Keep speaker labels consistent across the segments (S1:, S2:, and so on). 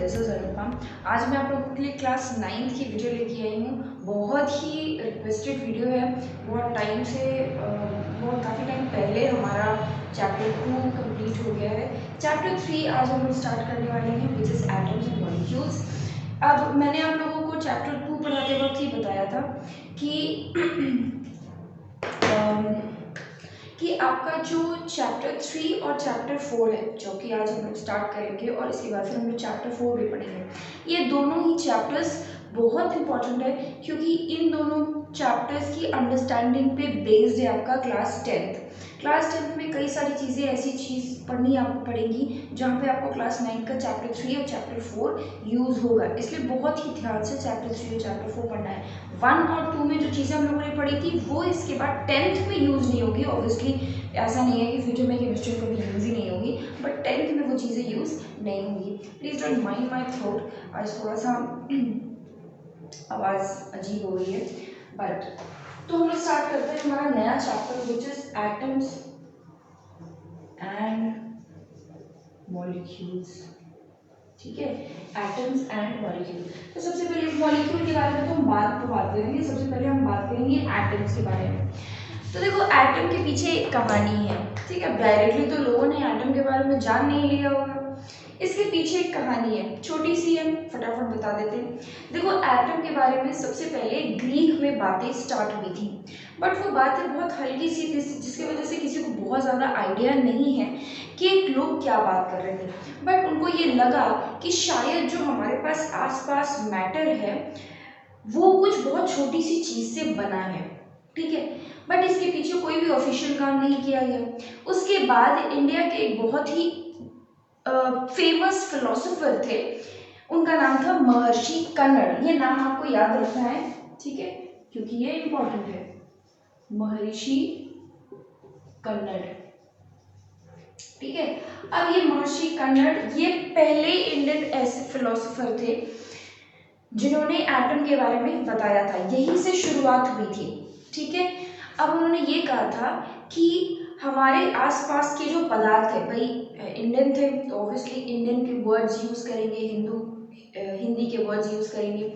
S1: This is अनुपम। आज मैं आप लोगों के लिए क्लास 9th की वीडियो लेके आई हूँ। बहुत ही रिक्वेस्टेड वीडियो है। बहुत टाइम से बहुत काफ़ी टाइम पहले हमारा चैप्टर 2 कंप्लीट हो गया है। चैप्टर 3 आज हम लोग स्टार्ट करने वाले हैं, which is atoms and molecules. अब मैंने आप लोगों को चैप्टर 2 पढ़ाते वक्त ही बताया था कि आपका जो चैप्टर 3 और चैप्टर 4 है, जो कि आज हम लोग स्टार्ट करेंगे और इसके बाद फिर हम लोग चैप्टर 4 भी पढ़ेंगे। ये दोनों ही चैप्टर्स बहुत इंपॉर्टेंट है, क्योंकि इन दोनों चैप्टर्स की अंडरस्टैंडिंग पे बेस्ड है आपका क्लास 10th। क्लास 10th में कई सारी चीज़ें ऐसी चीज़ पढ़नी आपको पड़ेंगी जहाँ पे आपको क्लास 9 का चैप्टर 3 और चैप्टर 4 यूज़ होगा। इसलिए बहुत ही ध्यान से चैप्टर 3 और चैप्टर 4 पढ़ना है। 1 और 2 में जो चीज़ें हम लोगों ने पढ़ी थी वो इसके बाद 10th में यूज़ नहीं होगी। ऑब्वियसली ऐसा नहीं है कि फ्यूचर में केमिस्ट्री कभी यूज़ ही नहीं होगी, बट 10th में वो चीज़ें यूज़ नहीं होंगी। Please don't mind my throat, आज थोड़ा सा आवाज़ अजीब हो गई है, बट तो हम लोग स्टार्ट करते हैं हमारा नया chapter, which is atoms and molecules. ठीक है, एटम्स एंड मॉलिक्यूल। तो सबसे पहले मॉलिक्यूल के बारे में तो हम बात करेंगे। सबसे पहले हम बात करेंगे एटम्स के बारे में। तो देखो, एटम के पीछे एक कहानी है। ठीक है, डायरेक्टली तो लोगों ने एटम के बारे में जान नहीं लिया होगा, इसके पीछे एक कहानी है, छोटी सी है, फटाफट बता देते हैं। देखो, एटम के बारे में सबसे पहले ग्रीक में बातें स्टार्ट हुई थी, बट वो बातें बहुत हल्की सी थी, जिसकी वजह से किसी को बहुत ज़्यादा आइडिया नहीं है कि लोग क्या बात कर रहे थे। बट उनको ये लगा कि शायद जो हमारे पास आसपास मैटर है वो कुछ बहुत छोटी सी चीज़ से बना है। ठीक है, बट इसके पीछे कोई भी ऑफिशियल काम नहीं किया गया। उसके बाद इंडिया के एक बहुत ही फेमस फिलोसोफर थे, उनका नाम था महर्षि कन्नड़। ये नाम आपको याद रखना है, ठीक है, क्योंकि ये इंपॉर्टेंट है। महर्षि कन्नड़, ठीक है। अब ये महर्षि कन्नड़ ये पहले इंडियन ऐसे फिलोसोफर थे जिन्होंने एटम के बारे में बताया था, यहीं से शुरुआत हुई थी। ठीक है, अब उन्होंने ये कहा था कि हमारे आसपास के जो पदार्थ है, भाई इंडियन थे तो ऑब्वियसली इंडियन के वर्ड्स यूज करेंगे, हिंदी के वर्ड्स यूज करेंगे।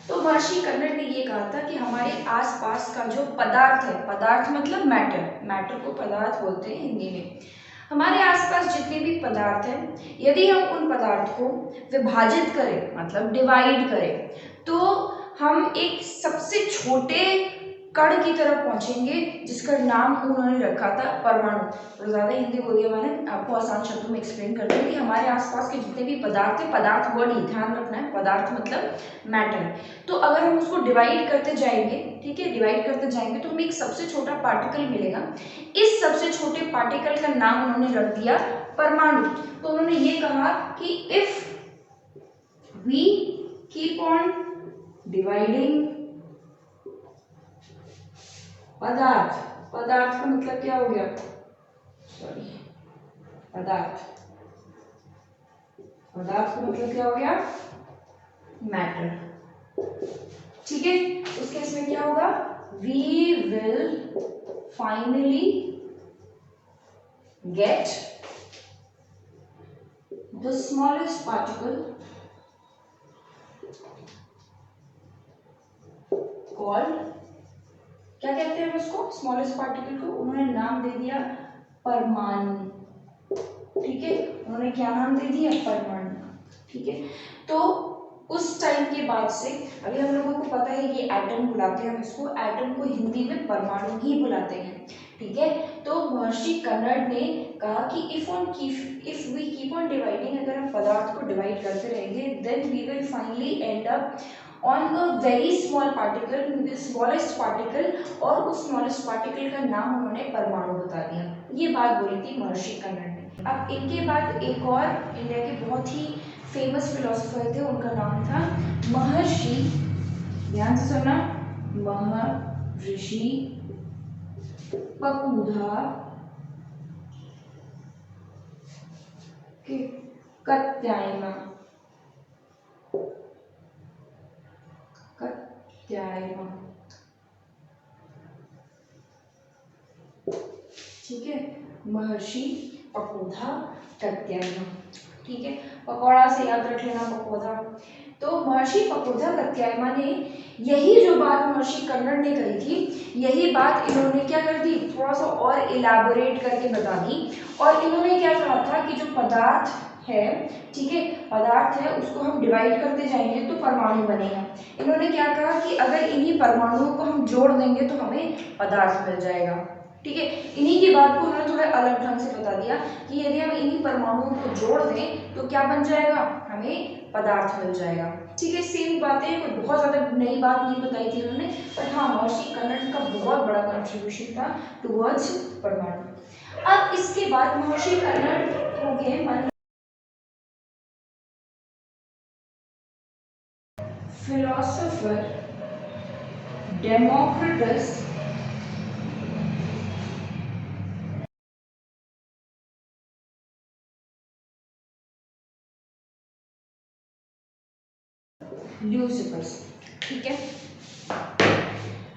S1: तो महर्षि कन्नड़ ने ये कहा था कि हमारे आसपास का जो पदार्थ है, पदार्थ मतलब मैटर को पदार्थ बोलते हैं हिंदी में। हमारे आसपास जितने भी पदार्थ हैं, यदि हम उन पदार्थ को विभाजित करें, मतलब डिवाइड करें, तो हम एक सबसे छोटे कण की तरफ पहुंचेंगे, जिसका नाम उन्होंने रखा था परमाणु। तो ज़्यादा हिंदी बोल दिया मैंने, आपको आसान शब्दों में एक्सप्लेन करते हैं कि हमारे आसपास के जितने भी पदार्थ है, पदार्थ वर्ड ही ध्यान रखना है, पदार्थ मतलब मैटर। तो अगर हम उसको डिवाइड करते जाएंगे, ठीक है, डिवाइड करते जाएंगे तो हमें एक सबसे छोटा पार्टिकल मिलेगा। इस सबसे छोटे पार्टिकल का नाम उन्होंने रख दिया परमाणु। तो उन्होंने ये कहा कि if we keep on dividing पदार्थ का मतलब क्या हो गया, सॉरी, पदार्थ का मतलब क्या हो गया, मैटर। ठीक है, उस केस में क्या होगा, we will finally get the smallest particle called, क्या कहते हैं उसको, स्मॉलेस्ट पार्टिकल को उन्होंने नाम दे दिया परमाणु। ठीक है, उन्होंने क्या नाम दे दिया, परमाणु। ठीक है, तो उस टाइम के बाद से अभी हम लोगों को पता है ये एटम बुलाते हैं, हम इसको एटम को हिंदी में परमाणु ही बुलाते हैं। ठीक है, तो महर्षि कन्नड़ ने कहा कि if we keep on dividing, अगर हम पदार्थ को डिवाइड करते रहेंगे, then we will finally end up on a very small particle, smallest particle, और उस स्मॉलेस्ट पार्टिकल का नाम उन्होंने परमाणु बता दिया। ये बात बोली थी महर्षि कन्नड़ ने। अब इनके बाद एक और इंडिया के बहुत ही फेमस फिलोसोफर थे, उनका नाम था महर्षि, ध्यान से सुनना, महर्षि पकुधा कात्यायन। ठीक है, महर्षि पकुधा कात्यायन। ठीक है, पकौड़ा से याद रख लेना पकौड़ा। तो महर्षि पकोधा कात्यायन ने यही जो बात महर्षि कन्नड़ ने कही थी, यही बात इन्होंने क्या कर दी, थोड़ा सा और इलाबोरेट करके बता दी। और इन्होंने क्या कहा था कि जो पदार्थ है, ठीक है, पदार्थ है, उसको हम डिवाइड करते जाएंगे तो परमाणु बनेगा। इन्होंने क्या कहा कि अगर इन्हीं परमाणुओं को हम जोड़ देंगे तो हमें पदार्थ मिल जाएगा। ठीक है, इन्हीं की बात को उन्होंने थोड़ा अलग ढंग से बता दिया कि यदि हम इन्हीं परमाणुओं को जोड़ दें तो क्या बन जाएगा, हमें पदार्थ मिल जाएगा। ठीक है, सेम बातें, कोई बहुत ज्यादा नई बात नहीं बताई थी उन्होंने, पर हाँ महर्षि कन्नड़ का बहुत बड़ा कंट्रीब्यूशन था टुवर्ड्स परमाणु। अब इसके बाद महर्षि कन्नड़ हो गए फिलोसोफर डेमोक्रिटस ल्यूसिफस। ठीक है,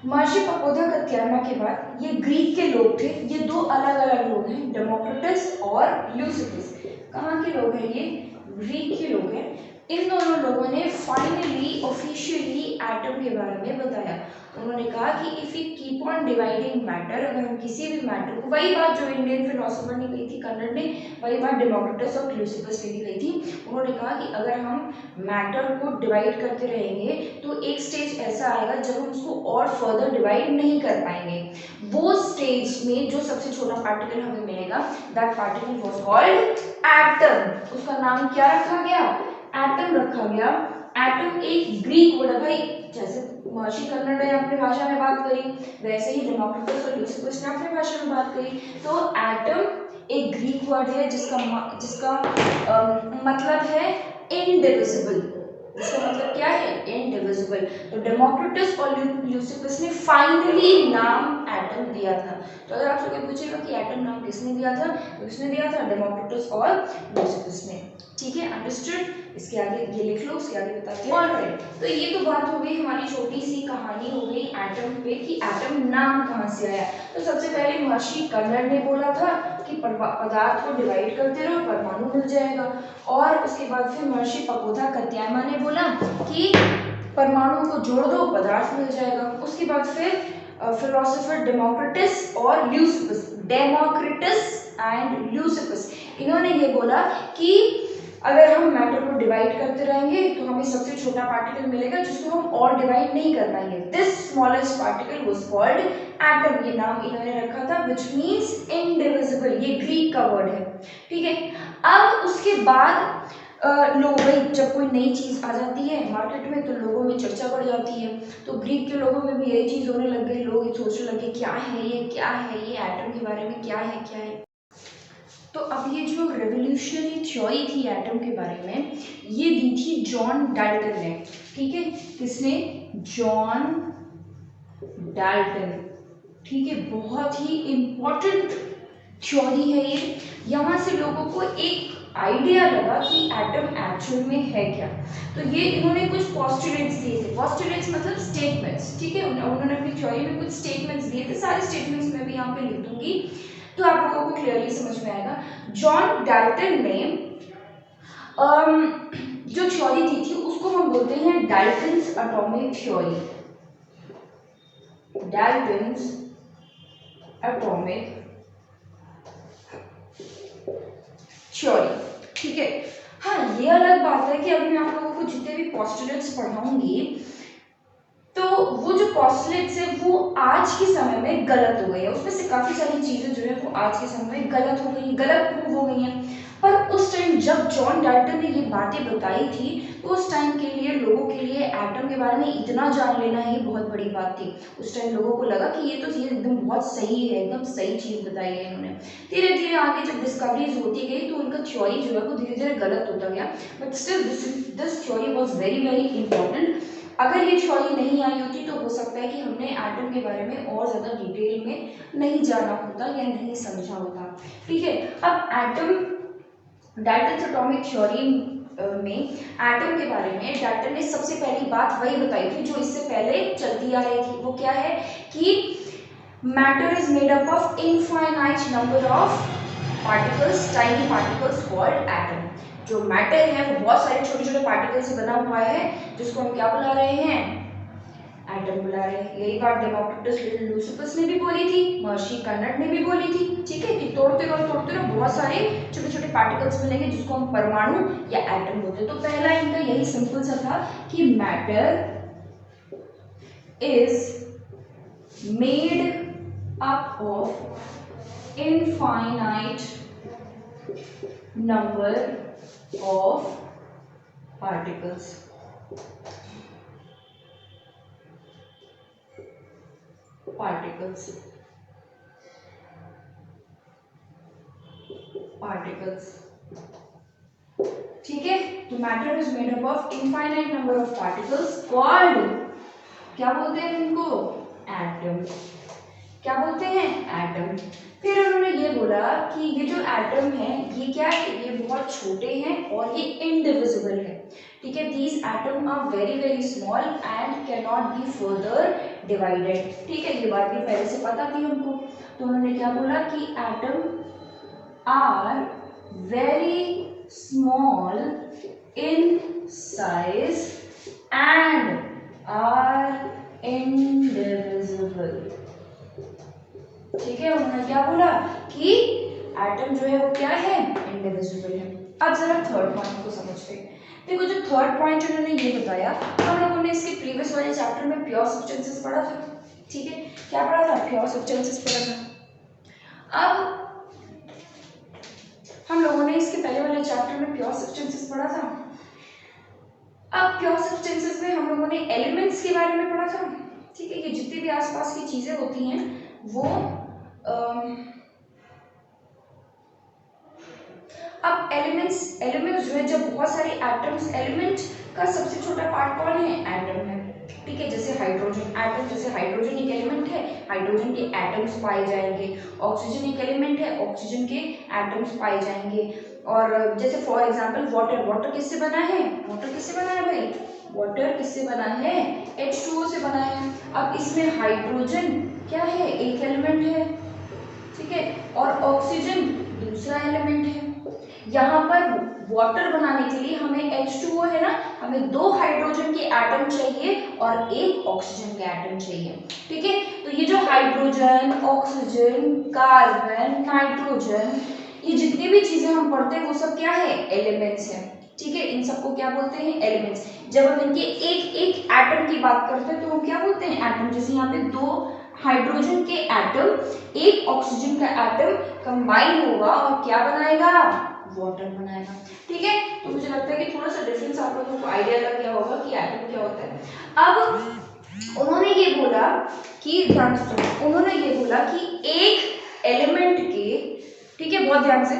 S1: महर्षि पकोधा कात्यायन के बाद ये ग्रीक के लोग थे, ये दो अलग अलग लोग हैं, डेमोक्रिटस और ल्यूसिफस। कहाँ के लोग हैं ये, ग्रीक के लोग हैं। इन दोनों लोगों ने फाइनली ऑफिशियली एटम के बारे में बताया। उन्होंने कहा कि if you keep on dividing matter, अगर हम किसी भी मैटर को, वही बात जो इंडियन फिलोसोफर ने कही थी कन्नड़ ने, वही बात डेमोक्रिटस और ल्यूसिफस ने भी कही थी। उन्होंने कहा कि अगर हम मैटर को डिवाइड करते रहेंगे तो एक स्टेज ऐसा आएगा जब हम उसको और फर्दर डिवाइड नहीं कर पाएंगे। वो स्टेज में जो सबसे छोटा पार्टिकल हमें मिलेगा, that particle was called atom. उसका नाम क्या रखा गया, एटम रखा गया। एटम एक ग्रीक वर्ड है भाई, जैसे महर्षि कन्नड़ ने अपनी भाषा में बात करी, वैसे ही डेमोक्रिटस और ल्यूसिफस ने अपनी भाषा में बात करी। तो एटम एक ग्रीक वर्ड है जिसका मतलब है इनडिविजिबल। इसका मतलब क्या है, इनडिविजिबल। तो डेमोक्रिटस और ल्यूसिफस ने फाइनली नाम एटम दिया था। तो अगर आपसे कोई पूछेगा कि एटम नाम किसने दिया था, तो किसने दिया था, डेमोक्रिटस और ल्यूसिफस ने। ठीक है, अंडरस्टूड। इसके आगे ये लिख लो, उसके आगे बताते हैं। ऑलराइट, तो ये तो बात हो गई, हमारी छोटी सी कहानी हो गई एटम पे कि एटम नाम कहाँ से आया। तो सबसे पहले महर्षि कन्नड़ ने बोला था कि पदार्थ को डिवाइड करते रहो, परमाणु मिल जाएगा। और उसके बाद फिर महर्षि पकोधा कात्यायन ने बोला कि परमाणु को जोड़ दो, पदार्थ मिल जाएगा। उसके बाद फिर फिलोसोफर डेमोक्रिटस और ल्यूसिफस, डेमोक्रिटस एंड ल्यूसिफस, इन्होंने ये बोला कि अगर हम मैटर को डिवाइड करते रहेंगे तो हमें सबसे छोटा पार्टिकल मिलेगा जिसको हम और डिवाइड नहीं कर पाएंगे। This smallest particle was called atom. ये नाम इन्होंने रखा था, व्हिच मींस इनडिविजिबल। ये ग्रीक का वर्ड है। ठीक है, अब उसके बाद लोग, जब कोई नई चीज आ जाती है मार्केट में तो लोगों में चर्चा बढ़ जाती है। तो ग्रीक के लोगों में भी यही चीज होने लग गई, लोग सोचने लगे क्या है ये, क्या है ये, एटम के बारे में क्या है, क्या है। तो अब ये जो रेवोल्यूशनरी थ्योरी थी एटम के बारे में, ये दी थी जॉन डाल्टन ने। ठीक है, किसने, जॉन डाल्टन। ठीक है, बहुत ही इंपॉर्टेंट थ्योरी है ये। यहाँ से लोगों को एक आइडिया लगा कि एटम एक्चुअल में है क्या। तो ये इन्होंने कुछ पोस्टुलेट्स दिए थे, पोस्टुलेट्स मतलब स्टेटमेंट्स। ठीक है, उन्होंने अपनी थ्योरी में कुछ स्टेटमेंट्स दिए थे, सारे स्टेटमेंट्स मैं भी यहाँ पे लिख दूंगी तो आप लोगों को क्लियरली समझ में आएगा। जॉन डाल्टन ने जो थ्योरी दी थी उसको हम बोलते हैं Dalton's atomic theory, Dalton's atomic theory. ठीक है, हाँ ये अलग बात है कि अभी मैं आप लोगों को जितने भी पोस्टुलेट्स पढ़ाऊंगी तो वो जो पोस्टुलेट्स है वो आज के समय में गलत हो गई है, उसमें से काफी सारी चीजें जो है वो आज के समय में गलत हो गई, गलत प्रूव हो गई हैं। पर उस टाइम जब जॉन डाल्टन ने ये बातें बताई थी तो उस टाइम के लिए लोगों के लिए एटम के बारे में इतना जान लेना ही बहुत बड़ी बात थी। उस टाइम लोगों को लगा कि ये तो चीज एकदम बहुत सही है, एकदम सही चीज बताई है इन्होंने। धीरे धीरे आगे जब डिस्कवरीज होती गई तो उनका थ्योरी जो है वो धीरे धीरे गलत होता गया, but still this theory was very very important. अगर ये थ्योरी नहीं आई होती तो हो सकता है कि हमने एटम के बारे में और ज़्यादा डिटेल में नहीं जाना होता या नहीं समझा होता। ठीक है, अब एटम, डाल्टन्स एटॉमिक थ्योरी में एटम के बारे में डाल्टन ने सबसे पहली बात वही बताई थी जो इससे पहले चलती आ रही थी। वो क्या है कि matter is made up of infinite number of particles, tiny particles called atom. जो मैटर है वो बहुत सारे छोटे छोटे पार्टिकल से बना हुआ है, जिसको हम क्या बुला रहे हैं, एटम बुला रहे हैं। यही बात डेमोक्रिटस लुसिफस ने भी बोली थी, महर्षि कर्नाड ने भी बोली थी, ठीक है, कि तोड़ते रहो बहुत सारे छोटे छोटे पार्टिकल्स मिलेंगे जिसको हम परमाणु या एटम बोलते हैं। तो पहला इनका यही सिंपल सा था कि matter is made up of infinite number of particles. ठीक है, तो matter is made up of infinite number of particles called, क्या बोलते हैं इनको, एटम। क्या बोलते हैं, एटम। फिर उन्होंने ये बोला कि ये जो एटम है ये क्या है, ये बहुत छोटे हैं और ये इनडिविजिबल है, ठीक है। These atom are very very small and can not be further divided, ठीक है, ये बात भी पहले से पता थी हमको। तो उन्होंने क्या बोला कि atom are very small in size and are indivisible, ठीक है। उन्होंने क्या बोला कि एटम जो है वो क्या है, इनडिविजिबल है। अब जरा थर्ड पॉइंट को समझते हैं। देखो जो थर्ड पॉइंट उन्होंने ये बताया, हम लोगों ने इसके प्रीवियस वाले चैप्टर में प्योर सब्सटेंसेस पढ़ा था, ठीक है, क्या पढ़ा था, प्योर सब्सटेंसेस पढ़ा था। अब हम लोगों ने इसके पहले वाले चैप्टर में प्योर सब्सटेंसेस पढ़ा था। अब प्योर सब्सटेंसेस में हम लोगों ने एलिमेंट्स के बारे में पढ़ा था, ठीक है, ये जितनी भी आसपास की चीजें होती हैं वो अब एलिमेंट्स जो है, जब बहुत सारे एटम्स, एलिमेंट का सबसे छोटा पार्ट कौन है, एटम है, ठीक है। जैसे हाइड्रोजन एटम, जैसे हाइड्रोजन एक एलिमेंट है, हाइड्रोजन के एटम्स पाए जाएंगे। ऑक्सीजन एक एलिमेंट है, ऑक्सीजन के एटम्स पाए जाएंगे। और जैसे फॉर एग्जांपल वाटर किससे बना है, भाई, वाटर किससे बना है, H2O से बना है। अब इसमें हाइड्रोजन क्या है, एक एलिमेंट है, ठीक है, और ऑक्सीजन दूसरा एलिमेंट है। यहाँ पर वाटर बनाने के लिए हमें H2O है ना, हमें 2 हाइड्रोजन के एटम चाहिए और एक ऑक्सीजन का एटम चाहिए, ठीक है। तो ये जो हाइड्रोजन, ऑक्सीजन, कार्बन, नाइट्रोजन, ये जितनी भी चीजें हम पढ़ते हैं वो सब क्या है, एलिमेंट्स हैं, ठीक है। इन सबको क्या बोलते हैं, एलिमेंट्स। जब हम इनके एक एक एटम की बात करते हैं तो हम क्या बोलते हैं, एटम। जैसे यहाँ पे 2 हाइड्रोजन के एटम, एक ऑक्सीजन का एटम कंबाइन होगा और क्या बनाएगा, वाटर बनाएगा, ठीक है। तो मुझे लगता है कि थोड़ा सा डिफरेंस आप लोगों को आइडिया लग गया होगा कि एटम क्या होता है। अब उन्होंने ये बोला कि, ध्यान से सुनो, उन्होंने ये बोला कि एक एलिमेंट के, ठीक है, बहुत ध्यान से,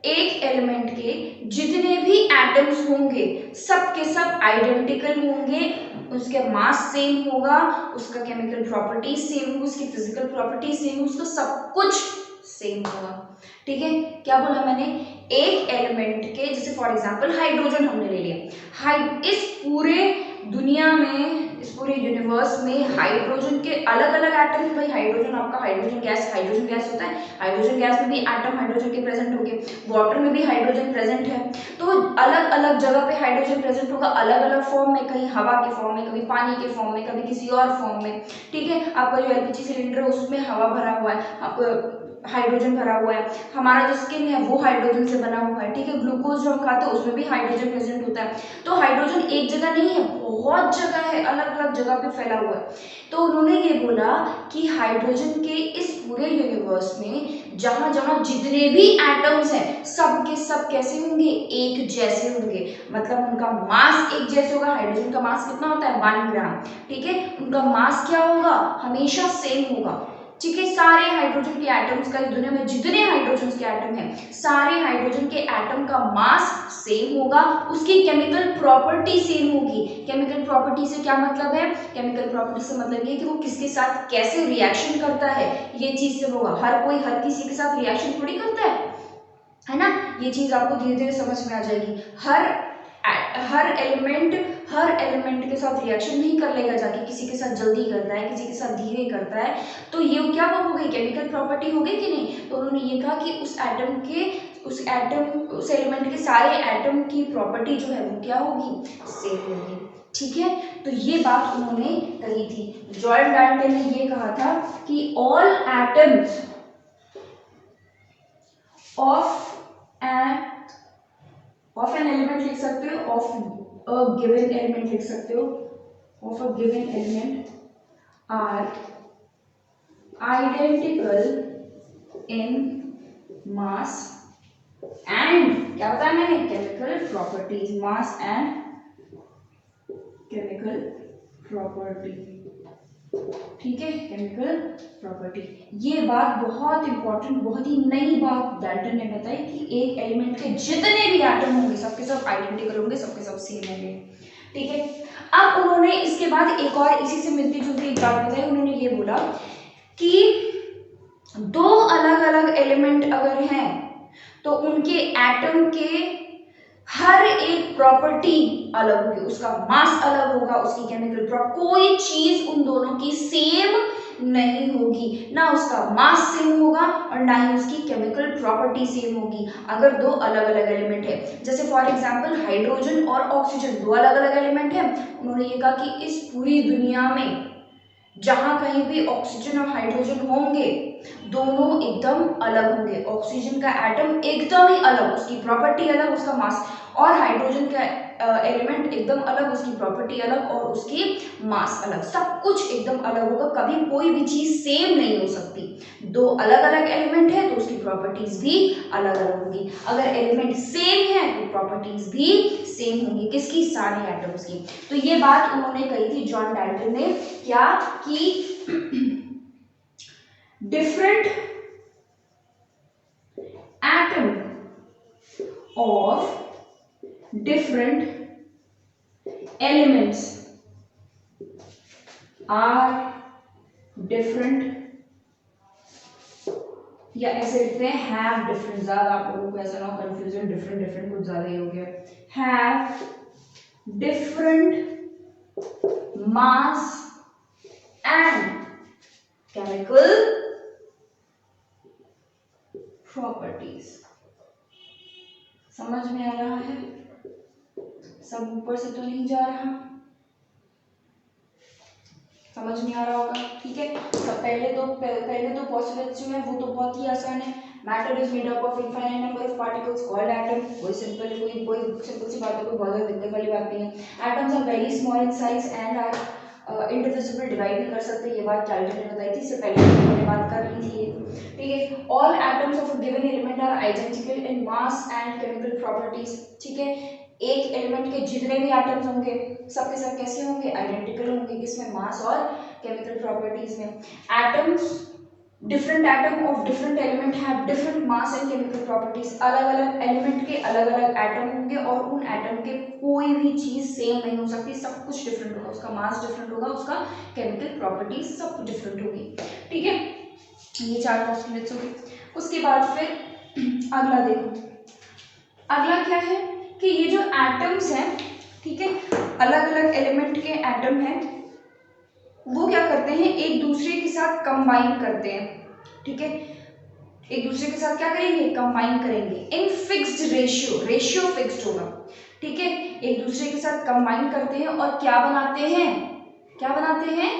S1: एक एलिमेंट के जितने भी एटम्स होंगे सब के सब आइडेंटिकल होंगे, उसके मास सेम होगा, उसका केमिकल प्रॉपर्टीज सेम होगी, उसकी फिजिकल प्रॉपर्टीज सेम होगी, उसका सब कुछ सेम होगा, ठीक है। क्या बोला मैंने, एक एलिमेंट के, जैसे फॉर एग्जांपल हाइड्रोजन हमने ले लिया, इस पूरे दुनिया में, इस पूरे यूनिवर्स में हाइड्रोजन के अलग अलग एटम, भाई हाइड्रोजन आपका हाइड्रोजन गैस होता है, हाइड्रोजन गैस में भी एटम हाइड्रोजन के प्रेजेंट होंगे, वाटर में भी हाइड्रोजन प्रेजेंट है, तो अलग अलग जगह पे हाइड्रोजन प्रेजेंट होगा, अलग अलग फॉर्म में, कहीं हवा के फॉर्म में, कभी पानी के फॉर्म में, कभी किसी और फॉर्म में, ठीक है। आपका जो एलपीजी सिलेंडर है उसमें हवा भरा हुआ है, आपको हाइड्रोजन भरा हुआ है, हमारा जो स्किन है वो हाइड्रोजन से बना हुआ है, ठीक है। ग्लूकोज जो हम खाते हैं उसमें भी हाइड्रोजन प्रेजेंट होता है। तो हाइड्रोजन एक जगह नहीं है, बहुत जगह है, अलग अलग जगह पे फैला हुआ है। तो उन्होंने ये बोला कि हाइड्रोजन के इस पूरे यूनिवर्स में जहां जहां जितने भी एटम्स हैं सब के सब कैसे होंगे, एक जैसे होंगे, मतलब उनका मास एक जैसे होगा। हाइड्रोजन का मास कितना होता है, 1 ग्राम, ठीक है। उनका मास क्या होगा, हमेशा सेम होगा, ठीक है। सारे हाइड्रोजन के एटम्स का, इस दुनिया में जितने हाइड्रोजन के एटम हैं सारे हाइड्रोजन के एटम का मास सेम होगा, उसकी केमिकल प्रॉपर्टी सेम होगी। केमिकल प्रॉपर्टी से क्या मतलब है, केमिकल प्रॉपर्टी से मतलब ये है कि वो किसके साथ कैसे रिएक्शन करता है, ये चीज से होगा। हर कोई हर किसी के साथ रिएक्शन थोड़ी करता है ना, ये चीज आपको धीरे धीरे समझ में आ जाएगी। हर एलिमेंट के साथ रिएक्शन नहीं कर लेगा जाके, किसी के साथ जल्दी करता है, किसी के साथ धीरे करता है, तो ये क्या हो गई, केमिकल प्रॉपर्टी हो गई कि नहीं। तो उन्होंने ये कहा कि उस एटम के उस एलिमेंट के सारे एटम की प्रॉपर्टी जो है वो क्या होगी, सेम होगी। ठीक है, तो ये बात उन्होंने कही थी। जॉन डाल्टन ने ये कहा था कि all atoms of an element लिख सकते हो, ऑफ अ गिवन एलिमेंट लिख सकते हो, of a given element are identical in mass and, क्या बताया मैंने, chemical properties, mass and chemical property. ठीक है, केमिकल प्रॉपर्टी। ये बात बहुत इंपॉर्टेंट, बहुत ही नई बात डाल्टन ने बताई कि एक एलिमेंट के जितने भी एटम होंगे सबके सब आइडेंटिकल होंगे, सबके सब सेम होंगे। ठीक है, अब उन्होंने इसके बाद एक और इसी से मिलती जुलती एक बात बताई। उन्होंने ये बोला कि दो अलग अलग एलिमेंट अगर हैं तो उनके एटम के हर एक प्रॉपर्टी अलग होगी, उसका मास अलग होगा, उसकी केमिकल प्रॉपर्टी, कोई चीज उन दोनों की सेम नहीं होगी, ना उसका मास सेम होगा और ना ही उसकी केमिकल प्रॉपर्टी सेम होगी अगर दो अलग अलग एलिमेंट है। जैसे फॉर एग्जांपल हाइड्रोजन और ऑक्सीजन दो अलग अलग एलिमेंट है। उन्होंने ये कहा कि इस पूरी दुनिया में जहां कहीं भी ऑक्सीजन और हाइड्रोजन होंगे दोनों एकदम अलग होंगे। ऑक्सीजन का एटम एकदम ही अलग, उसकी प्रॉपर्टी अलग, उसका मास, और हाइड्रोजन का एलिमेंट एकदम अलग, उसकी प्रॉपर्टी अलग और उसकी मास अलग, सब कुछ एकदम अलग होगा। कभी कोई भी चीज सेम नहीं हो सकती। दो अलग अलग एलिमेंट है तो उसकी प्रॉपर्टीज भी अलग अलग होगी। अगर एलिमेंट सेम है तो प्रॉपर्टीज भी सेम होंगी, किसकी, सारे एटम्स की। तो ये बात उन्होंने कही थी जॉन डाल्टन ने, क्या कि different atom of different elements are different, या ऐसे लिखते हैं have different, ज्यादा आप लोगों को ऐसा ना हो कंफ्यूजन, डिफरेंट डिफरेंट कुछ ज्यादा ही हो गया, have different mass and chemical properties. समझ में आ रहा है? सब ऊपर से तो नहीं जा रहा, समझ में आ रहा होगा। ठीक है, तो पहले तो पॉस्टुलेट्स जो है वो तो बहुत ही आसान है। Matter is made up of infinite number of particles called atom. कोई सिंपल सी बात है, कोई बहुत ज्यादा दिक्कत वाली बात नहीं है। Atoms are very small in size and are indivisible, divide नहीं कर सकते। ये बात डाल्टन ने बताई थी, इससे पहले मैंने बात कर ली थी। ठीक है, all atoms of a given element are identical in mass and chemical properties. ठीक है, एक एलिमेंट के जितने भी एटम्स होंगे सबके सब कैसे होंगे, आइडेंटिकल होंगे, किसमें, मास और केमिकल प्रॉपर्टीज में। Atoms, different atom of different element have different mass and chemical properties. अलग अलग एलिमेंट के अलग अलग एटम होंगे और उन एटम के कोई भी चीज सेम नहीं हो सकती, सब कुछ डिफरेंट होगा, उसका मास डिफरेंट होगा, उसका केमिकल प्रॉपर्टीज सब कुछ डिफरेंट होगी। ठीक है, ये चार पोस्टुलेट्स हो गए। उसके बाद फिर अगला देखो, अगला क्या है कि ये जो एटम्स हैं, ठीक है, अलग अलग एलिमेंट के एटम हैं, वो क्या करते हैं, एक दूसरे के साथ कंबाइन करते हैं। ठीक है, एक दूसरे के साथ क्या करेंगे, कंबाइन करेंगे इन फिक्स्ड रेशियो, रेशियो फिक्स्ड होगा। ठीक है, एक दूसरे के साथ कंबाइन करते हैं और क्या बनाते हैं, क्या बनाते हैं,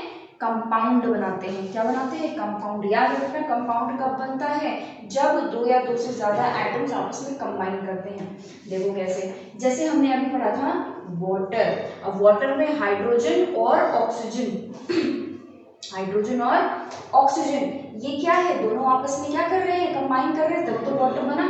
S1: कंपाउंड बनाते हैं। क्या बनाते हैं, कंपाउंड। याद रखना, कंपाउंड कब बनता है, जब दो या दो से ज्यादा एटम्स आपस में कंबाइन करते हैं। देखो कैसे, जैसे हमने अभी पढ़ा था वाटर। अब वाटर में हाइड्रोजन और ऑक्सीजन, हाइड्रोजन और ऑक्सीजन, ये क्या है, दोनों आपस में क्या कर रहे हैं, कंबाइन कर रहे हैं, तब तो वाटर बना।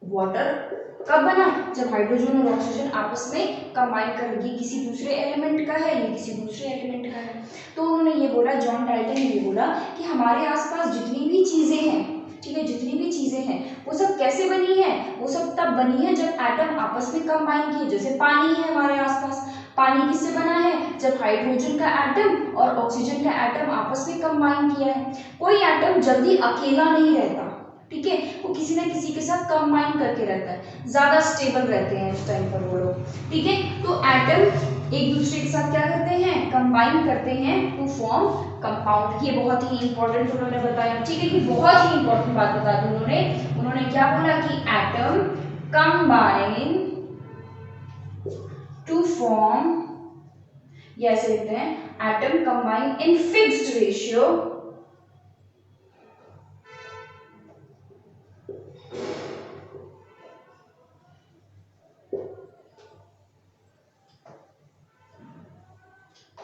S1: वाटर कब बना, जब हाइड्रोजन और ऑक्सीजन आपस में कंबाइन कर, ये किसी दूसरे एलिमेंट का है, ये किसी दूसरे एलिमेंट का है। तो उन्होंने ये बोला, जॉन डाल्टन ने ये बोला कि हमारे आसपास जितनी भी चीजें हैं, ठीक है, जितनी भी चीजें हैं वो सब कैसे बनी है, वो सब तब बनी है जब एटम आपस में कंबाइन किए। जैसे पानी है हमारे आसपास, पानी किससे बना है, जब हाइड्रोजन का एटम और ऑक्सीजन का एटम आपस में कंबाइन किया है। कोई एटम जल्दी अकेला नहीं रहता, ठीक है, वो किसी न किसी के साथ कंबाइन करके रहता है, ज्यादा स्टेबल रहते हैं उस टाइम पर वो लोग। ठीक है, तो एटम एक दूसरे के साथ क्या करते हैं, कंबाइन करते हैं टू फॉर्म कंपाउंड। ये बहुत ही इंपॉर्टेंट उन्होंने बताया, ठीक है, कि बहुत ही इंपॉर्टेंट बात बता दी उन्होंने क्या बोला कि एटम कंबाइन टू फॉर्म, ये ऐसे लिखते हैं, atom combine in fixed ratio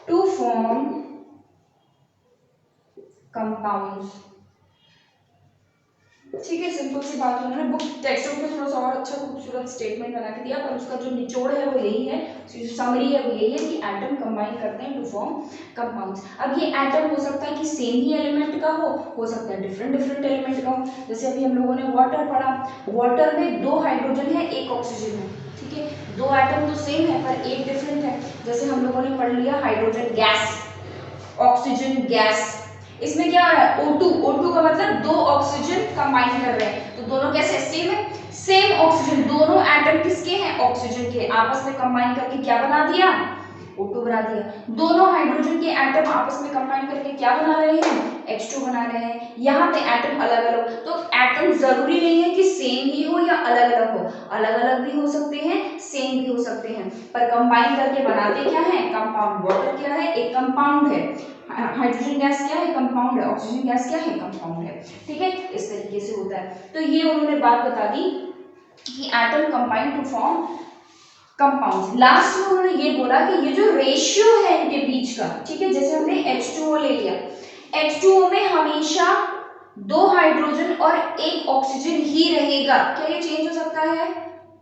S1: to form compounds। ठीक है, सिंपल सी बात है, उन्होंने बुक टेक्स्ट बुक में थोड़ा सा और अच्छा खूबसूरत स्टेटमेंट बना के दिया, पर उसका जो निचोड़ है वो यही है, जो समरी है वो यही है कि एटम कंबाइन करते हैं टू फॉर्म कंपाउंड्स। अब ये एटम हो सकता है कि सेम ही एलिमेंट का हो सकता है डिफरेंट एलिमेंट का हो। जैसे अभी हम लोगों ने वाटर पढ़ा, वाटर में 2 हाइड्रोजन है, 1 ऑक्सीजन है, ठीक है, 2 एटम तो सेम है पर एक डिफरेंट है। जैसे हम लोगों ने पढ़ लिया हाइड्रोजन गैस, ऑक्सीजन गैस, इसमें क्या है O2, O2 का मतलब 2 ऑक्सीजन कंबाइन कर रहे हैं, तो दोनों कैसे सेम है, सेम ऑक्सीजन, दोनों एटम किसके हैं, ऑक्सीजन के, आपस में कंबाइन करके क्या बना दिया, O2 बना दिया। दोनों हाइड्रोजन के एटम आपस में कंबाइन करके क्या बना रहे हैं, H2 बना रहे हैं। यहाँ पे एटम अलग अलग, तो एटम जरूरी नहीं है कि सेम ही हो या अलग अलग हो, अलग अलग भी हो सकते हैं, सेम भी हो सकते हैं, पर कंबाइन करके बनाते क्या है, कंपाउंड। वाटर क्या है, एक कंपाउंड है, हाइड्रोजन गैस क्या है, कंपाउंड है, ऑक्सीजन गैस क्या है, कंपाउंड है, ठीक है, इस तरीके से होता है। तो ये उन्होंने बात बता दी कि atom combine to form compounds. Last में उन्होंने ये बोला कि ये जो रेशियो है इनके बीच का, ठीक है, जैसे हमने H2O ले लिया, H2O में हमेशा 2 हाइड्रोजन और 1 ऑक्सीजन ही रहेगा, क्या ये चेंज हो सकता है,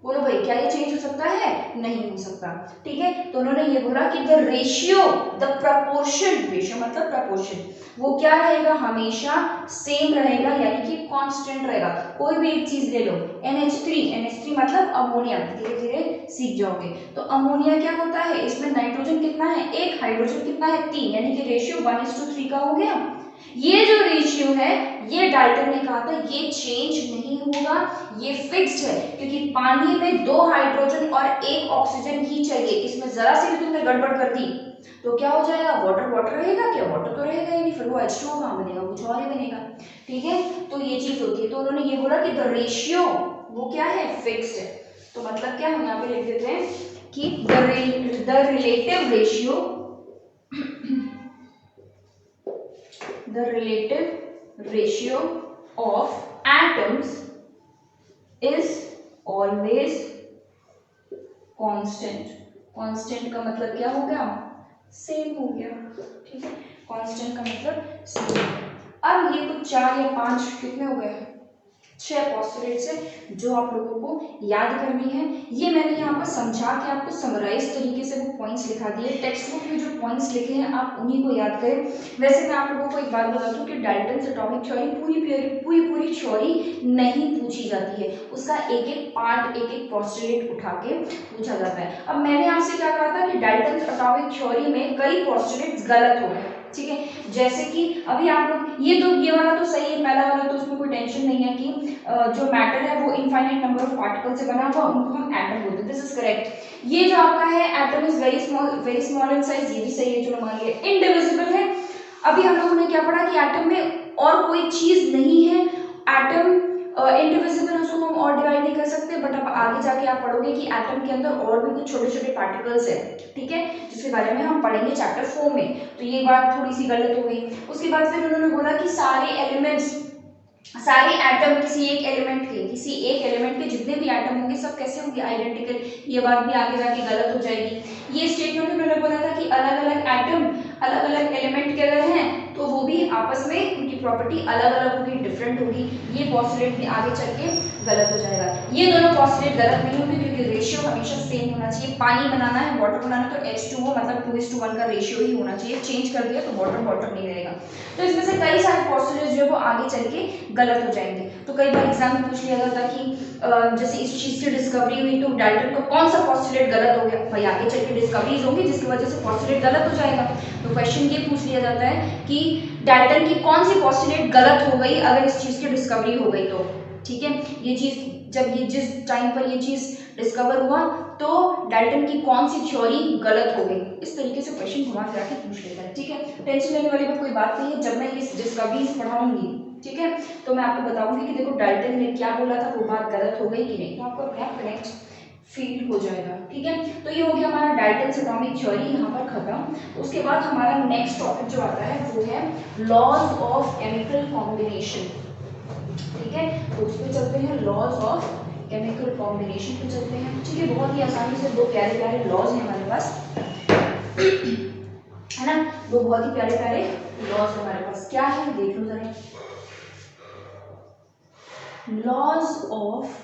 S1: बोलो भाई, क्या ये चेंज हो सकता है, नहीं हो सकता, ठीक है। तो उन्होंने ये बोला कि the ratio, the proportion, ratio मतलब प्रपोर्शन, वो क्या रहेगा, हमेशा सेम रहेगा, यानी कि कांस्टेंट रहेगा। कोई भी एक चीज ले लो, NH3 मतलब अमोनिया, धीरे धीरे सीख जाओगे। तो अमोनिया क्या होता है, इसमें नाइट्रोजन कितना है, 1, हाइड्रोजन कितना है, 3, यानी कि रेशियो 1:3 का हो गया। ये जो रेशियो है, ये डाल्टन ने कहा था ये चेंज नहीं होगा, ये फिक्स्ड है, क्योंकि पानी में 2 हाइड्रोजन और 1 ऑक्सीजन ही चाहिए। इसमें जरा सी भी तुमने गड़बड़ कर दी तो क्या हो जाएगा, वाटर वाटर रहेगा क्या, वाटर तो रहेगा ही नहीं, फिर वो H2O कहाँ बनेगा, कुछ और ही बनेगा, ठीक है। तो ये चीज होती है। तो उन्होंने ये बोला कि द रेशियो वो क्या है, फिक्स्ड है। तो मतलब क्या, हम यहाँ पे लिख देते हैं कि the relative ratio, the relative ratio of atoms is always constant। constant का मतलब क्या हो गया, सेम हो गया, ठीक है, constant का मतलब सेम। अब ये कुछ 4 या 5 कितने हो गए, 6 पोस्टुलेट्स है जो आप लोगों को याद करनी है। ये मैंने यहाँ पर समझा के आपको समराइज तरीके से वो पॉइंट्स लिखा दिए, टेक्स्ट बुक में जो पॉइंट्स लिखे हैं आप उन्हीं को याद करें। वैसे मैं आप लोगों को एक बात बता दूं कि डाल्टन्स एटॉमिक थ्योरी पूरी थ्योरी नहीं पूछी जाती है, उसका एक एक पार्ट, एक एक पोस्टुलेट उठा के पूछा जाता है। अब मैंने आपसे क्या कहा था कि डाल्टन्स एटॉमिक थ्योरी में कई पोस्टुलेट्स गलत हो गए, ठीक है, जैसे कि अभी आप लोग ये वाला तो सही है, पहला वाला तो उसमें कोई टेंशन नहीं है कि जो मैटर है वो इनफाइनाइट नंबर ऑफ पार्टिकल से बना हुआ, उनको हम एटम बोलते हैं, दिस इज करेक्ट। ये जो आपका है atom is very small in size, ये भी सही है, चलो मान लिया। इनडिविजिबल है, अभी हम लोगों ने क्या पढ़ा कि एटम में और कोई चीज नहीं है, एटम इनडिविजिबल, उसको हम और डिवाइड नहीं कर सकते, बट अब आगे जाके आप पढ़ोगे कि एटम के अंदर और भी कुछ छोटे छोटे पार्टिकल्स है, ठीक है, जिसके बारे में हम पढ़ेंगे चैप्टर 4 में। तो ये बात थोड़ी सी गलत हो गई। उसके बाद फिर उन्होंने बोला कि सारे एटम किसी एक एलिमेंट के जितने भी एटम होंगे सब कैसे होंगे, आइडेंटिकल। ये बात भी आगे जाके गलत हो जाएगी। ये स्टेटमेंट उन्होंने बोला था कि अलग अलग एटम अलग अलग एलिमेंट के अगर हैं तो वो भी आपस में उनकी प्रॉपर्टी अलग अलग होगी, डिफरेंट होगी। ये पॉस्टुलेट भी आगे चल के गलत हो जाएगा। ये दोनों पॉस्टुलेट गलत नहीं होंगे क्योंकि रेशियो हमेशा सेम होना चाहिए। पानी बनाना है, वाटर बनाना है तो H2O मतलब 2:1 का रेशियो ही होना चाहिए। चेंज कर दिया तो वाटर नहीं रहेगा। तो इसमें से कई सारे पॉस्टुलेट जो है वो आगे चल के गलत हो जाएंगे। तो कई बार एग्जाम में पूछ लिया जाता कि जैसे इस चीज की डिस्कवरी हुई तो डाल्टन का कौन सा पॉस्टुलेट गलत हो गया, भाई आगे चल के डिस्कवरीज होंगी जिसकी वजह से पॉस्टुलेट गलत हो जाएगा। तो क्वेश्चन ये पूछ लिया जाता है कि डाल्टन की कौन सी पॉस्टुलेट गलत हो गई अगर इस चीज की डिस्कवरी हो गई तो, ठीक है। ये चीज जब ये जिस टाइम पर ये चीज़ डिस्कवर हुआ तो डाल्टन की कौन सी थ्योरी गलत हो गई, इस तरीके से क्वेश्चन घुमा फिरा के पूछ लेता है। ठीक है, टेंशन लेने वाली बात कोई बात नहीं है। जब मैं ये डिस्कवरीज पढ़ाऊंगी, ठीक है, तो मैं आपको बताऊंगी कि देखो डाल्टन ने क्या बोला था, वो बात गलत हो गई कि नहीं, तो आपको अपने आप कनेक्ट फील हो जाएगा। ठीक है, तो ये हो गया हमारा डाल्टन्स एटॉमिक थ्योरी यहाँ पर खत्म। उसके बाद हमारा नेक्स्ट टॉपिक जो आता है वो है लॉज ऑफ केमिकल कॉम्बिनेशन। ठीक है, तो उस पर चलते हैं, लॉज ऑफ केमिकल कॉम्बिनेशन पे चलते हैं। ठीक है, बहुत ही आसानी से दो प्यारे प्यारे लॉज हैं हमारे पास, है ना, दो बहुत ही प्यारे प्यारे लॉज हमारे पास। क्या है देख लो जरा, लॉज ऑफ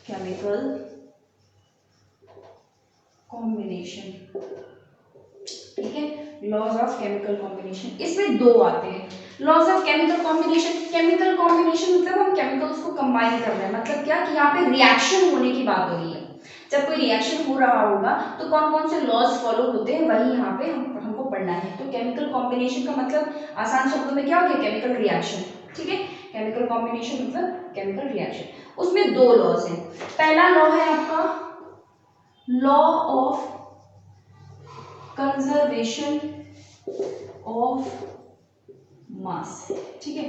S1: केमिकल कॉम्बिनेशन। ठीक है, लॉज ऑफ केमिकल कॉम्बिनेशन, इसमें दो आते हैं। Laws of chemical combination, chemical combination मतलब हम केमिकल्स को कंबाइन कर रहे हैं, मतलब क्या कि यहाँ पे रिएक्शन होने की बात हो रही है। जब कोई रिएक्शन हो रहा होगा तो कौन कौन से लॉज फॉलो होते हैं, वही यहाँ पे हमको पढ़ना है। तो केमिकल कॉम्बिनेशन का मतलब आसान शब्दों में क्या हो गया, केमिकल रिएक्शन। ठीक है, केमिकल कॉम्बिनेशन मतलब केमिकल रिएक्शन। उसमें दो लॉज हैं। पहला लॉ है आपका लॉ ऑफ कंजर्वेशन ऑफ मास। ठीक है,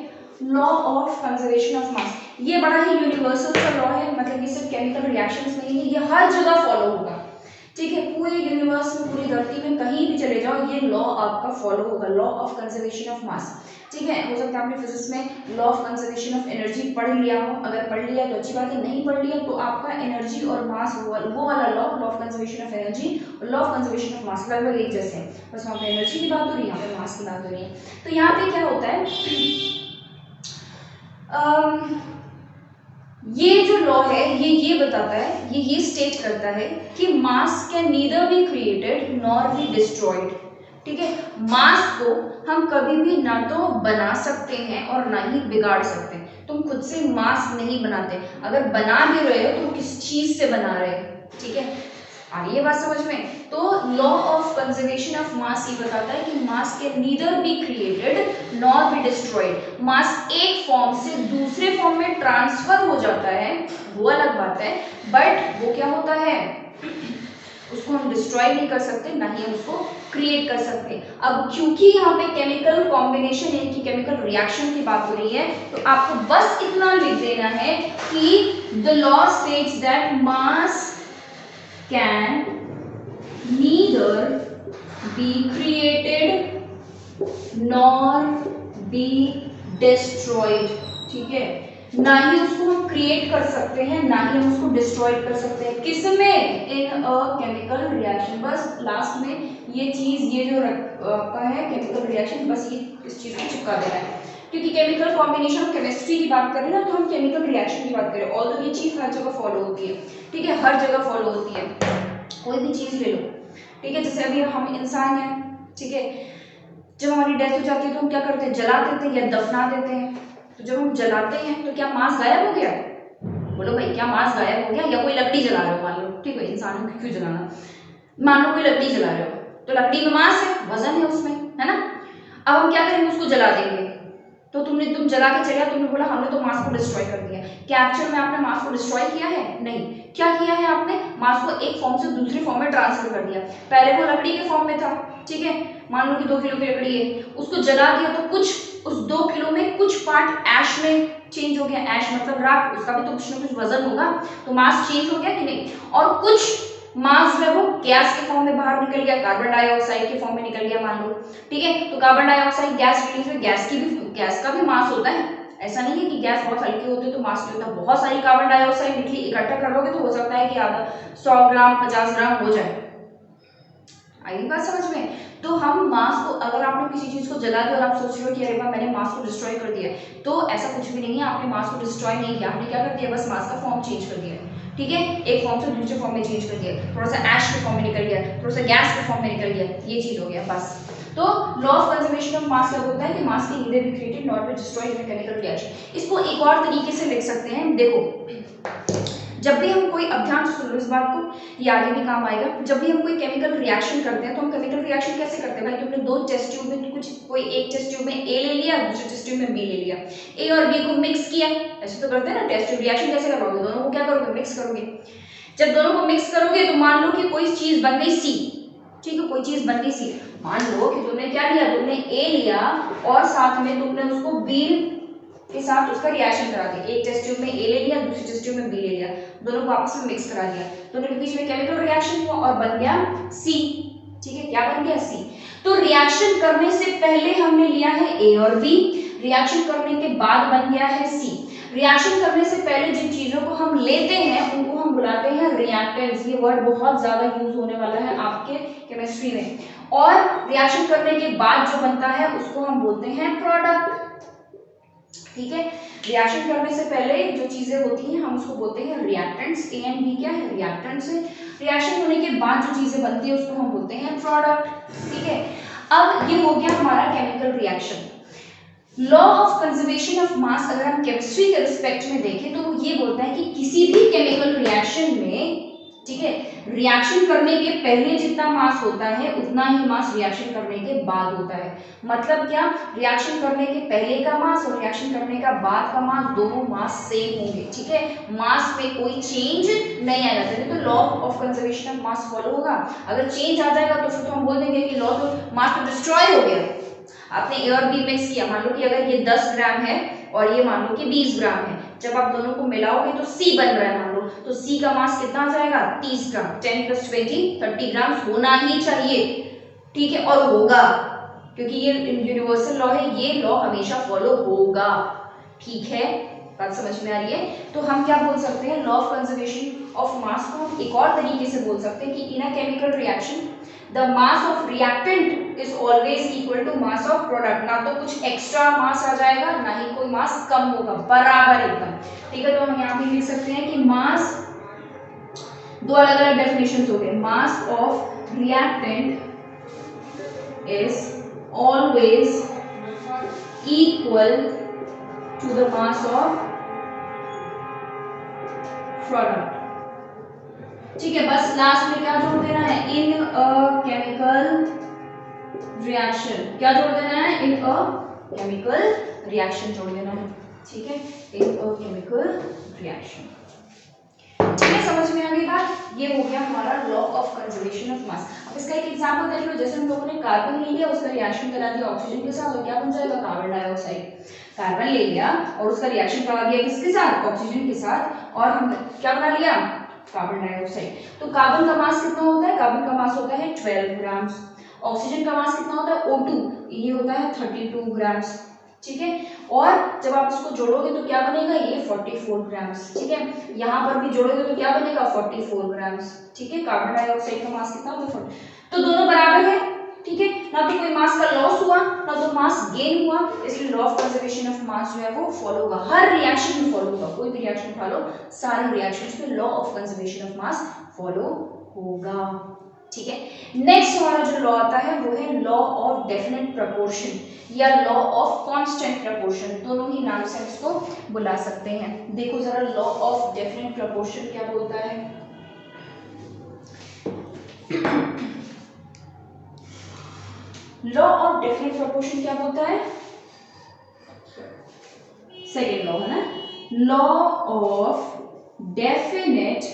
S1: law of conservation of mass, ये बड़ा ही यूनिवर्सल सा लॉ है, मतलब ये सिर्फ केमिकल रिएक्शंस में ही नहीं, ये हर जगह फॉलो होगा। ठीक है, पूरे यूनिवर्स में, पूरी धरती में कहीं भी चले जाओ, ये लॉ आपका फॉलो होगा, लॉ ऑफ कंजर्वेशन ऑफ मास। ठीक है, हो सकता है आपने फिजिक्स में law of conservation of energy पढ़ लिया हो, अगर पढ़ लिया तो अच्छी बात है, नहीं पढ़ लिया तो आपका एनर्जी और मास वो वाला law, law of conservation of energy और law of conservation of mass लगभग एक जैसे हैं, बस वहाँ पे एनर्जी की बात हो रही है, यहाँ पे मास की बात हो रही है। तो यहाँ पे क्या होता है, ये जो लॉ है ये बताता है, ये स्टेट करता है कि mass can neither be created nor be destroyed. ठीक है, मास को हम कभी भी ना तो बना सकते हैं और ना ही बिगाड़ सकते हैं। तुम खुद से मास नहीं बनाते, अगर बना भी रहे हो तो किस चीज से बना रहे हो। ठीक है, आ रही है बात समझ में। तो law of conservation of mass ये बताता है कि mass can neither be created nor be destroyed. Mass एक फॉर्म से दूसरे फॉर्म में ट्रांसफर हो जाता है, वो अलग बात है, बट वो क्या होता है, उसको हम डिस्ट्रॉय नहीं कर सकते, ना ही हम उसको क्रिएट कर सकते। अब क्योंकि यहाँ पे केमिकल कॉम्बिनेशन यानी कि केमिकल रिएक्शन की बात हो रही है, तो आपको बस इतना लिख देना है कि the law states that mass can neither be created nor be destroyed. ठीक है, ना ही उसको हम क्रिएट कर सकते हैं, ना ही हम उसको डिस्ट्रॉय कर सकते हैं। किसमें, इन अ केमिकल रिएक्शन। बस लास्ट में ये चीज, ये जो आपका है केमिकल रिएक्शन, बस ये इस चीज को चिपका देना है, क्योंकि केमिकल कॉम्बिनेशन, केमिस्ट्री की बात करें ना तो हम केमिकल रिएक्शन की बात करें, ऑल्दो ये चीज हर जगह फॉलो होती है। ठीक है, हर जगह फॉलो होती है, कोई भी चीज ले लो। ठीक है, जैसे अभी हम इंसान हैं, ठीक है, जब हमारी डेथ हो जाती है तो हम क्या करते हैं, जला देते हैं या दफना देते हैं। तो जब हम जलाते हैं तो क्या मांस गायब हो गया, बोलो भाई, क्या मांस गायब हो गया? या कोई लकड़ी जला रहे हो, मान लो, ठीक है, इंसानों को क्यों जलाना, मान लो कोई लकड़ी जला रहे हो, तो लकड़ी में मांस है, वजन है उसमें, है ना। अब हम क्या करेंगे, उसको जला देंगे। तो तुम जला के चलिए, तुमने बोला हमने तो मांस को डिस्ट्रॉय कर दिया। क्या एक्चुअल में आपने मांस को डिस्ट्रॉय किया है? नहीं। क्या किया है आपने, मांस को एक फॉर्म से दूसरे फॉर्म में ट्रांसफर कर दिया। पहले वो लकड़ी के फॉर्म में था, ठीक है, मान लो कि 2 किलो की लकड़ी है, उसको जला दिया तो कुछ उस 2 किलो में कुछ पार्ट ऐश में चेंज हो गया। ऐश मतलब राख, उसका भी तो कुछ ना कुछ वजन होगा, तो मास चेंज हो गया कि नहीं। और कुछ मास जो है वो गैस के फॉर्म में बाहर निकल गया, कार्बन डाइऑक्साइड के फॉर्म में निकल गया, मान लो, ठीक है। तो कार्बन डाइऑक्साइड गैस रिलीज हुई, गैस का भी मास होता है। ऐसा नहीं है कि गैस बहुत हल्की होती है तो मास नहीं होता। बहुत सारी कार्बन डाइऑक्साइड निकली, इकट्ठा कर लोगे तो हो सकता है कि आधा 100 ग्राम 50 ग्राम हो जाए। आई बात समझ में। तो हम मास को, अगर आपने किसी चीज को जला दिया और आप सोच रहे हो कि अरे वाह मैंने मास को डिस्ट्रॉय कर दिया, तो ऐसा कुछ भी नहीं है। आपने मास को डिस्ट्रॉय नहीं किया, आपने क्या कर दिया, बस मास का फॉर्म चेंज कर दिया, ठीक है, एक फॉर्म से दूसरे फॉर्म में चेंज कर दिया, थोड़ा सा ऐश के फॉर्म में निकल गया, थोड़ा सा गैस के फॉर्म में निकल गया, ये चीज हो गया बस। तो लॉ ऑफ कंजर्वेशन ऑफ मास क्या होता है कि मास की neither be created not be destroyed in chemical reaction. इसको एक और तरीके से लिख सकते हैं, देखो, जब भी हम कोई, अब ध्यान से सुनो इस बात को, ये आगे भी काम आएगा। जब भी हम कोई केमिकल रिएक्शन करते हैं तो हम केमिकल रिएक्शन कैसे करते हैं भाई? तुमने दो टेस्ट ट्यूब में कुछ, कोई एक टेस्ट ट्यूब में ए ले लिया, दूसरे टेस्ट ट्यूब में बी ले लिया, ए और बी को मिक्स किया, ऐसे तो करते हैं ना। टेस्ट ट्यूब रिएक्शन कैसे करवाओगे? दोनों को क्या करोगे? मिक्स करोगे। जब दोनों को मिक्स करोगे तो मान लो कि कोई चीज बन गई सी, ठीक है, कोई चीज बन गई सी। मान लो कि तुमने क्या लिया, तुमने ए लिया और साथ में तुमने उसको बी के साथ उसका रिएक्शन करा दिया। एक टेस्ट ट्यूब में ए ले लिया, दूसरे टेस्ट ट्यूब में बी ले लिया, दोनों को आपस में मिक्स करा दिया, दोनों के बीच में केमिकल रिएक्शन हुआ और बन गया सी। ठीक है, क्या बन गया? सी। तो रिएक्शन करने से पहले हमने लिया है ए और बी, रिएक्शन करने के बाद बन गया है सी। रिएक्शन करने से पहले जिन चीजों को हम लेते हैं उनको हम बुलाते हैं रिएक्टेंट्स। ये वर्ड बहुत ज्यादा यूज होने वाला है आपके केमिस्ट्री में। और रिएक्शन करने के बाद जो बनता है उसको हम बोलते हैं प्रोडक्ट। ठीक है, रिएक्शन करने से पहले जो चीजें होती हैं हम उसको बोलते हैं रिएक्टेंट्स। ए एंड बी क्या है? रिएक्टेंट्स है। रिएक्शन होने के बाद जो चीजें बनती है उसको हम बोलते हैं प्रोडक्ट। ठीक है, अब ये हो गया हमारा chemical reaction. Law of conservation of मास अगर हम केमिस्ट्री के रिस्पेक्ट में देखें तो वो ये बोलता है कि किसी भी केमिकल रिएक्शन में, ठीक है, रिएक्शन करने के पहले जितना मास होता है उतना ही मास रिएक्शन करने के बाद होता है। मतलब क्या? रिएक्शन करने के पहले का मास और रिएक्शन करने का बाद का मास, दोनों मास सेम होंगे। ठीक है, मास में कोई चेंज नहीं आएगा, तभी तो law of conservation of mass follow होगा। अगर चेंज आ जाएगा तो फिर तो हम बोल देंगे कि लॉ तो मास तो डिस्ट्रॉय हो गया। आपने ए और बी मिक्स किया, मान लो कि अगर ये 10 ग्राम है और ये मान लो कि 20 ग्राम है, जब आप दोनों को मिलाओगे तो सी बन रहा है मान लो, तो सी का मास कितना आ जाएगा? 30 ग्राम। 10 + 20 30 ग्राम होना ही चाहिए। ठीक है, और होगा, क्योंकि ये यूनिवर्सल लॉ है, ये लॉ हमेशा फॉलो होगा। ठीक है, बात समझ में आ रही है? तो हम क्या बोल सकते हैं? लॉ ऑफ कंजर्वेशन ऑफ मास को हम एक और तरीके से बोल सकते हैं कि in a chemical reaction the mass of reactant is always equal to mass of product। ना तो कुछ एक्स्ट्रा मास आ जाएगा, ना ही कोई मास कम होगा, बराबर एकदम। ठीक है, तो हम यहाँ पे लिख सकते हैं कि मास, दो अलग अलग डेफिनेशंस हो गए। Mass of reactant is always equal to the mass of product। ठीक है, बस लास्ट में क्या जोड़ देना है? इन अ केमिकल रिएक्शन। क्या जोड़ देना है? इन अ केमिकल रिएक्शन जोड़ देना है। ठीक है, इन अ केमिकल रिएक्शन। ठीक है, समझ में आ गई बात? ये हो गया हमारा लॉ ऑफ कंजर्वेशन ऑफ मास। अब इसका एक एग्जांपल देख लो। जैसे हम लोगों ने कार्बन ले लिया, उसका रिएक्शन करा दिया ऑक्सीजन के साथ, और क्या बन जाएगा? Carbon dioxide. कार्बन ले लिया और उसका रिएक्शन करा दिया किसके साथ? ऑक्सीजन के साथ, और हम क्या बना लिया? Carbon dioxide. तो कार्बन का मास कितना होता है? कार्बन का मास होता है 12 ग्राम। ऑक्सीजन का मास कितना होता है? O2, ये होता है 32 ग्राम। ठीक है, और जब आप इसको जोड़ोगे तो क्या बनेगा? ये 44 ग्राम। ठीक है, यहाँ पर भी जोड़ोगे तो क्या बनेगा? 44 ग्राम। ठीक है, कार्बन डाइऑक्साइड का मास कितना होता है? तो दोनों बराबर है। ठीक है, ना तो कोई मास का लॉस हुआ ना तो मास गेन हुआ, इसलिए लॉ ऑफ कंजर्वेशन ऑफ मास जो है वो फॉलो होगा, हर रिएक्शन में फॉलो होगा। कोई भी रिएक्शन उठा लो, सारे रिएक्शंस में law of conservation of mass follow होगा। ठीक है, नेक्स्ट हमारा जो लॉ आता है वो है लॉ ऑफ डेफिनेट प्रपोर्शन या लॉ ऑफ कांस्टेंट प्रपोर्शन। दोनों ही नाम से इसको बुला सकते हैं। देखो जरा, लॉ ऑफ डेफिनेट प्रपोर्शन क्या बोलता है? लॉ ऑफ डेफिनेट प्रपोर्शन क्या बोलता है? सेकेंड लॉ है ना, law of definite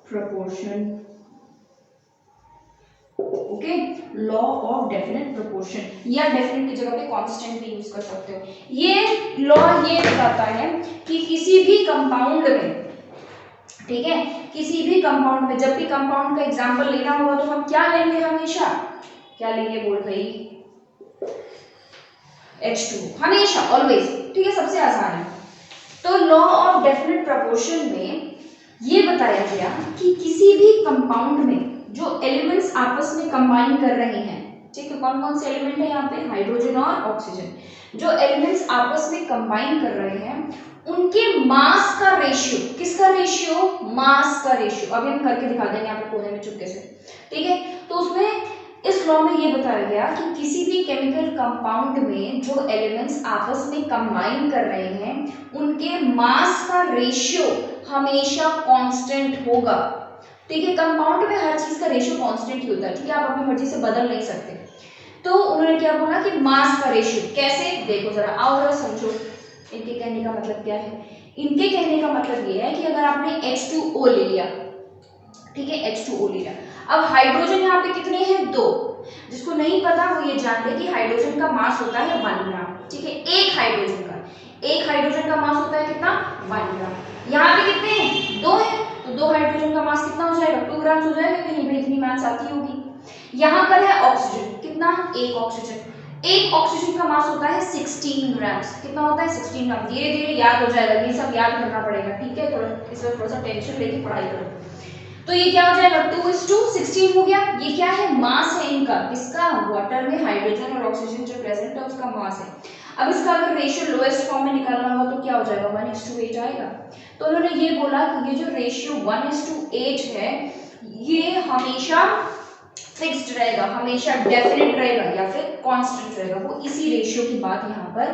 S1: proportion. Okay, law of definite proportion या डेफिनेट की जगह पे कांस्टेंट भी यूज कर सकते हो। ये लॉ ये बताता है कि किसी भी कंपाउंड में, ठीक है, किसी भी कंपाउंड में, जब भी कंपाउंड का एग्जांपल लेना होगा तो हम क्या लेंगे? हमेशा क्या लेंगे? बोल भाई, H2 हमेशा, ऑलवेज। ठीक है, सबसे आसान है। तो लॉ ऑफ डेफिनेट प्रपोर्शन में ये बताया गया कि किसी भी कंपाउंड में जो एलिमेंट्स आपस में कंबाइन कर रहे हैं, ठीक है, कौन कौन से एलिमेंट है यहाँ पे? हाइड्रोजन और ऑक्सीजन। जो एलिमेंट्स आपस में कंबाइन कर रहे हैं उनके मास का रेशियो, किसका रेशियो? मास का रेशियो। अभी हम करके दिखा देंगे यहाँ पे कोने में चुपके से। ठीक है, तो उसमें इस लॉ में ये बताया गया कि किसी भी केमिकल कंपाउंड में जो एलिमेंट्स आपस में कंबाइन कर रहे हैं उनके मास का रेशियो हमेशा कांस्टेंट होगा। ठीक है, कंपाउंड में हर चीज का रेशियो कांस्टेंट ही होता है। ठीक है, आप अपनी मर्जी से बदल नहीं सकते। तो उन्होंने क्या बोला कि मास का रेशियो कैसे, देखो जरा, आओ जरा समझो इनके कहने का मतलब क्या है। इनके कहने का मतलब ये है कि अगर आपने H2O ले लिया, ठीक है, H2O ले लिया, अब हाइड्रोजन यहाँ पे कितने हैं, 2। जिसको नहीं पता वो ये जान ले कि हाइड्रोजन का मास होता है 1 ग्राम। ठीक है, एक हाइड्रोजन का मास होता है कितना, 1 ग्राम। यहाँ पे कितने हैं, 2 हैं, तो 2 हाइड्रोजन का मास कितना हो जाएगा, 2 ग्राम हो जाएगा कि नहीं भाई, इतनी मैथ्स आती होगी। यहाँ पर है ऑक्सीजन, कितना, एक ऑक्सीजन का मास होता है 16 ग्राम। कितना होता है, 16 ग्राम। धीरे धीरे याद हो जाएगा, ये सब याद करना पड़ेगा। ठीक है, थोड़ा इसमें थोड़ा सा टेंशन लेके पढ़ाई करो। तो ये क्या हो जाएगा, 2:16 हो गया। ये क्या है, मास है इनका, किसका, वाटर में हाइड्रोजन और ऑक्सीजन जो प्रेजेंट है उसका मास है। अब इसका अगर रेशियो लोएस्ट फॉर्म में निकालना हो तो क्या हो जाएगा, 1:8 आएगा। तो उन्होंने ये बोला कि ये जो रेशियो 1:8 है ये हमेशा फिक्स्ड रहेगा, हमेशा डेफिनेट रहेगा या फिर कांस्टेंट रहेगा। वो इसी रेशियो की बात यहाँ पर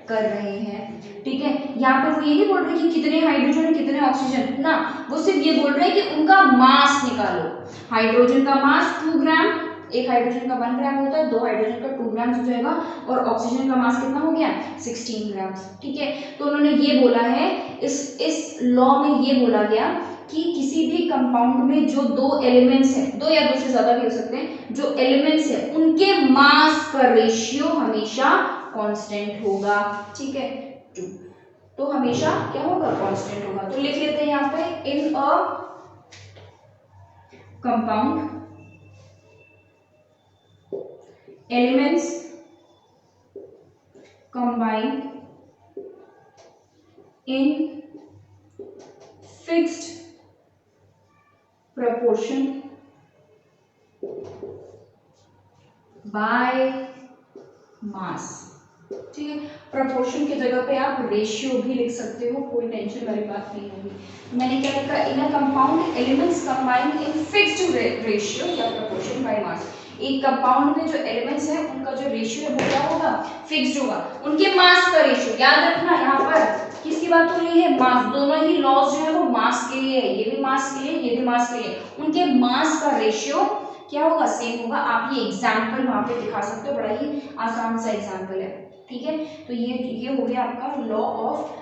S1: कर रहे हैं। ठीक है, यहाँ पे वो ये नहीं बोल रहे कि कितने हाइड्रोजन और कितने ऑक्सीजन ना, वो सिर्फ ये बोल रहे हैं कि उनका मास निकालो। हाइड्रोजन का मास 2 ग्राम, एक हाइड्रोजन का 1 ग्राम होता है, 2 हाइड्रोजन का 2 ग्राम हो जाएगा, और ऑक्सीजन का मास कितना हो गया, 16 ग्राम। ठीक है, तो उन्होंने ये बोला है, इस लॉ में ये बोला गया कि किसी भी कंपाउंड में जो 2 एलिमेंट्स हैं, 2 या 2 से ज्यादा भी हो सकते हैं, जो एलिमेंट्स है उनके मास का रेशियो हमेशा कांस्टेंट होगा। ठीक है, 2 तो हमेशा क्या होगा, कांस्टेंट होगा। तो लिख लेते हैं यहाँ पे, in a compound elements combined in fixed proportion by mass। ठीक है, प्रपोर्शन की जगह पे आप रेशियो भी लिख सकते हो, कोई टेंशन वाली बात नहीं होगी। मैंने क्या लिखा, in a compound elements combined in fixed ratio या प्रपोर्शन बाय मास। एक कंपाउंड में जो एलिमेंट्स हैं उनका जो रेशियो है वो क्या होगा, फिक्स्ड होगा। उनके मास का रेशियो याद रखना, यहाँ पर किसकी बात हो रही है, मास। दोनों ही लॉज जो है वो मास के लिए है, ये भी मास के लिए, ये भी मास के लिए। उनके मास का रेशियो क्या होगा, सेम होगा। आप ये एग्जाम्पल वहां पे दिखा सकते हो, बड़ा ही आसान सा एग्जाम्पल है। ठीक है, तो ये हो गया आपका लॉ ऑफ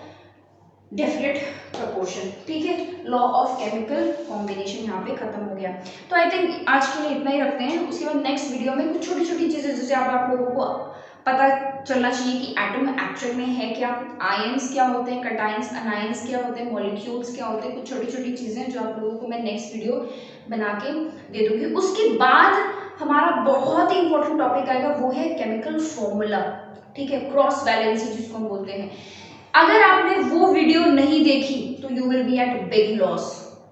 S1: डेफिनेट प्रपोर्शन। ठीक है, लॉ ऑफ केमिकल कॉम्बिनेशन यहाँ पे खत्म हो गया। तो आई थिंक आज के लिए इतना ही रखते हैं। उसके बाद नेक्स्ट वीडियो में कुछ छोटी छोटी चीजें जैसे आप लोगों को पता चलना चाहिए कि एटम एक्चुअल में है क्या, आयंस क्या होते हैं, कटायंस अनायंस क्या होते हैं, मॉलिक्यूल्स क्या होते हैं, कुछ छोटी छोटी चीजें जो आप लोगों को मैं नेक्स्ट वीडियो बना के दे दूंगी। उसके बाद हमारा बहुत ही इंपॉर्टेंट टॉपिक आएगा, वो है केमिकल फॉर्मूला। ठीक है, क्रॉस वैलेंसी जिसको हम बोलते हैं। अगर आपने वो वीडियो नहीं देखी तो you will be at big loss.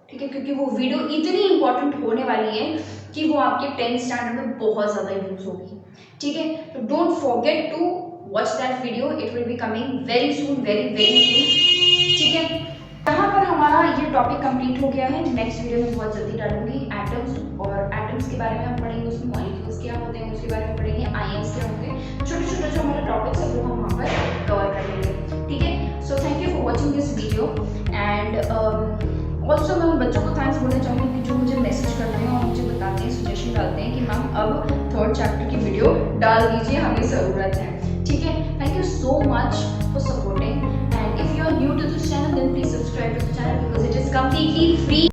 S1: ठीक है, क्योंकि वो वीडियो इतनी इंपॉर्टेंट होने वाली है कि वो आपके 10th स्टैंडर्ड में बहुत ज़्यादा यूज होगी। ठीक है, तो don't forget to watch that video, it will be coming very soon, very soon. ठीक है, यहाँ पर हमारा ये टॉपिक कंप्लीट हो गया है। नेक्स्ट वीडियो में बहुत जल्दी डालूंगी एटम्स, और एटम्स के बारे में हम पढ़ेंगे, उसमें मॉलिक्यूल्स क्या होते हैं उसके बारे में पढ़ेंगे, आयंस क्या होते हैं, छोटे छोटे जो हमारे टॉपिक्स है वो हम वहाँ पर कवर कर लेंगे। ठीक है, so thank you for watching this video. And also मैं उन बच्चों को थैंक्स बोलना चाहूँगी जो मुझे मैसेज करते हैं और मुझे बताते हैं, सजेशन डालते हैं कि मैम अब 3rd चैप्टर की वीडियो डाल दीजिए, हमें ज़रूरत है। ठीक है, thank you so much for supporting, and if you are new to this channel then please subscribe to the channel because it is completely free।